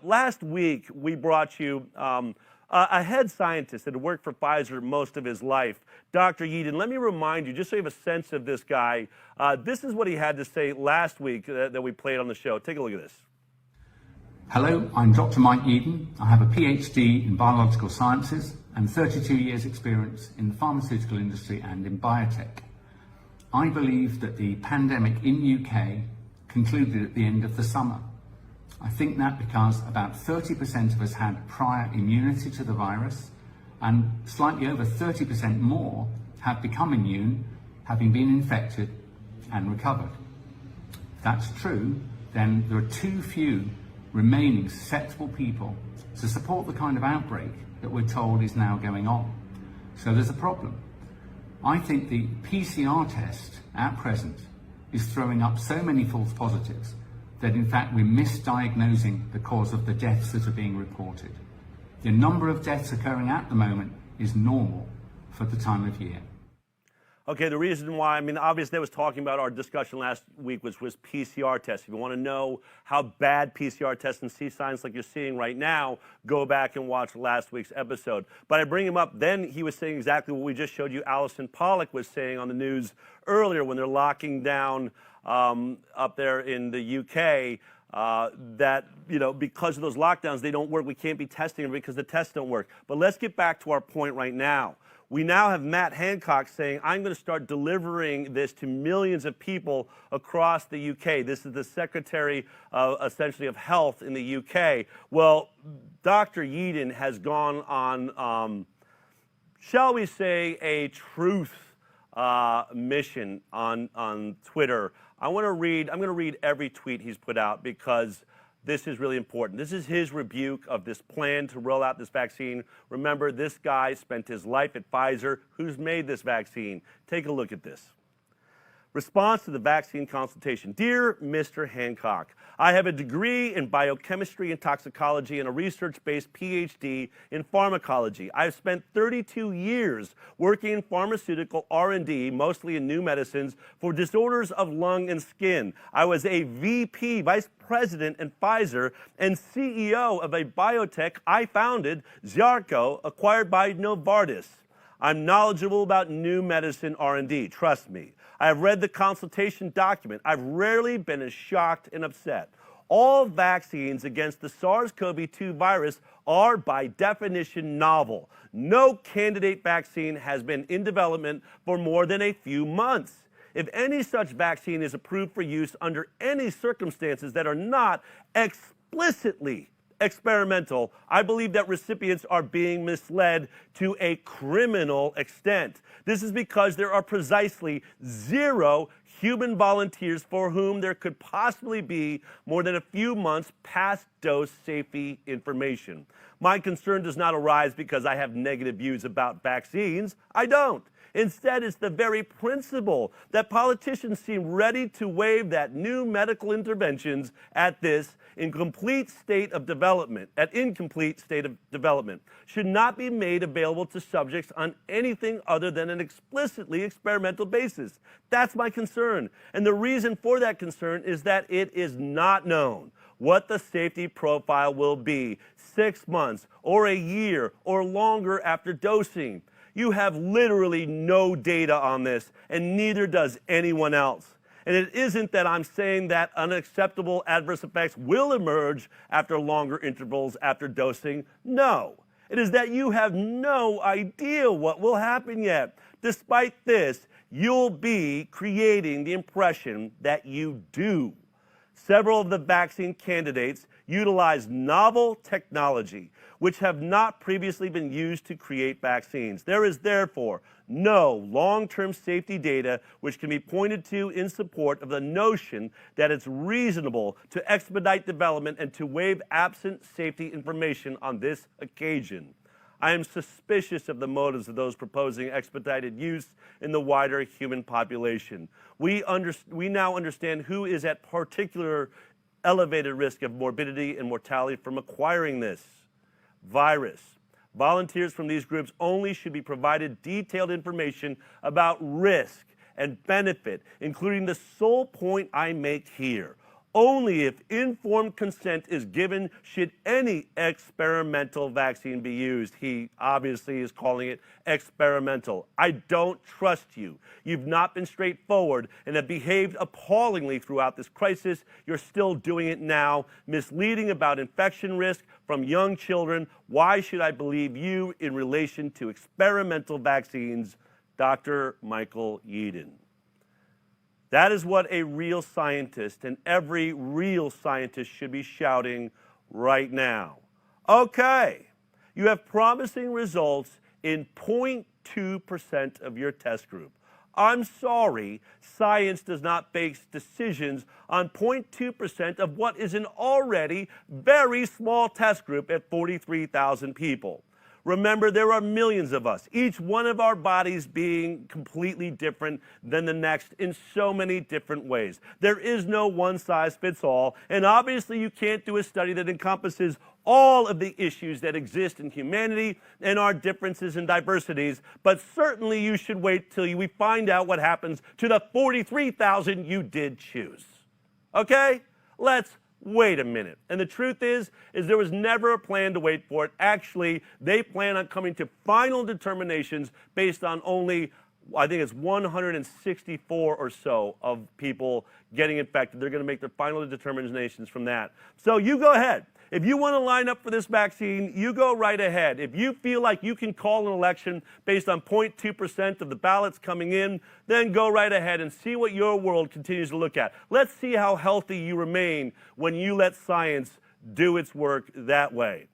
last week, we brought you a head scientist that had worked for Pfizer most of his life, Dr. Yeadon. Let me remind you, just so you have a sense of this guy, this is what he had to say last week that we played on the show. Take a look at this. Hello, I'm Dr. Mike Yeadon. I have a PhD in biological sciences and 32 years experience in the pharmaceutical industry and in biotech. I believe that the pandemic in UK concluded at the end of the summer. I think that because about 30% of us had prior immunity to the virus, and slightly over 30% more have become immune, having been infected and recovered. If that's true, then there are too few remaining susceptible people to support the kind of outbreak that we're told is now going on. So there's a problem. I think the PCR test at present is throwing up so many false positives that in fact we're misdiagnosing the cause of the deaths that are being reported. The number of deaths occurring at the moment is normal for the time of year. Okay, the reason why, I mean, obviously I was talking about our discussion last week, which was PCR tests. If you want to know how bad PCR tests and see signs like you're seeing right now, go back and watch last week's episode. But I bring him up, then he was saying exactly what we just showed you Alison Pollock was saying on the news earlier when they're locking down up there in the UK, that, you know, because of those lockdowns, they don't work. We can't be testing them because the tests don't work. But let's get back to our point right now. We now have Matt Hancock saying, I'm going to start delivering this to millions of people across the UK. This is the Secretary, essentially, of Health in the UK. Well, Dr. Yeadon has gone on, shall we say, a truth mission on Twitter. I'm going to read every tweet he's put out because this is really important. This is his rebuke of this plan to roll out this vaccine. Remember, this guy spent his life at Pfizer. Who's made this vaccine? Take a look at this. Response to the vaccine consultation. Dear Mr. Hancock, I have a degree in biochemistry and toxicology and a research-based PhD in pharmacology. I've spent 32 years working in pharmaceutical R&D, mostly in new medicines, for disorders of lung and skin. I was a VP, vice president in Pfizer, and CEO of a biotech I founded, Xiarco, acquired by Novartis. I'm knowledgeable about new medicine R&D, trust me. I have read the consultation document. I've rarely been as shocked and upset. All vaccines against the SARS-CoV-2 virus are by definition novel. No candidate vaccine has been in development for more than a few months. If any such vaccine is approved for use under any circumstances that are not explicitly experimental, I believe that recipients are being misled to a criminal extent. This is because there are precisely 0 human volunteers for whom there could possibly be more than a few months past dose safety information. My concern does not arise because I have negative views about vaccines. I don't. Instead, it's the very principle that politicians seem ready to waive that new medical interventions at this incomplete state of development, should not be made available to subjects on anything other than an explicitly experimental basis. That's my concern. And the reason for that concern is that it is not known what the safety profile will be 6 months or a year or longer after dosing. You have literally no data on this, and neither does anyone else. And it isn't that I'm saying that unacceptable adverse effects will emerge after longer intervals after dosing. No. It is that you have no idea what will happen yet. Despite this, you'll be creating the impression that you do. Several of the vaccine candidates utilize novel technology, which have not previously been used to create vaccines. There is therefore no long-term safety data which can be pointed to in support of the notion that it's reasonable to expedite development and to waive absent safety information on this occasion. I am suspicious of the motives of those proposing expedited use in the wider human population. We now understand who is at particular elevated risk of morbidity and mortality from acquiring this virus. Volunteers from these groups only should be provided detailed information about risk and benefit, including the sole point I make here. Only if informed consent is given should any experimental vaccine be used. He obviously is calling it experimental. I don't trust you. You've not been straightforward and have behaved appallingly throughout this crisis. You're still doing it now, misleading about infection risk from young children. Why should I believe you in relation to experimental vaccines? Dr. Michael Yeadon. That is what a real scientist and every real scientist should be shouting right now. Okay, you have promising results in 0.2% of your test group. I'm sorry, science does not base decisions on 0.2% of what is an already very small test group at 43,000 people. Remember, there are millions of us, each one of our bodies being completely different than the next in so many different ways. There is no one-size-fits-all, and obviously you can't do a study that encompasses all of the issues that exist in humanity and our differences and diversities, but certainly you should wait till we find out what happens to the 43,000 you did choose. Okay? Let's wait a minute. And the truth is there was never a plan to wait for it. Actually, they plan on coming to final determinations based on only, I think it's 164 or so of people getting infected. They're going to make their final determinations from that. So you go ahead. If you want to line up for this vaccine, you go right ahead. If you feel like you can call an election based on 0.2% of the ballots coming in, then go right ahead and see what your world continues to look at. Let's see how healthy you remain when you let science do its work that way.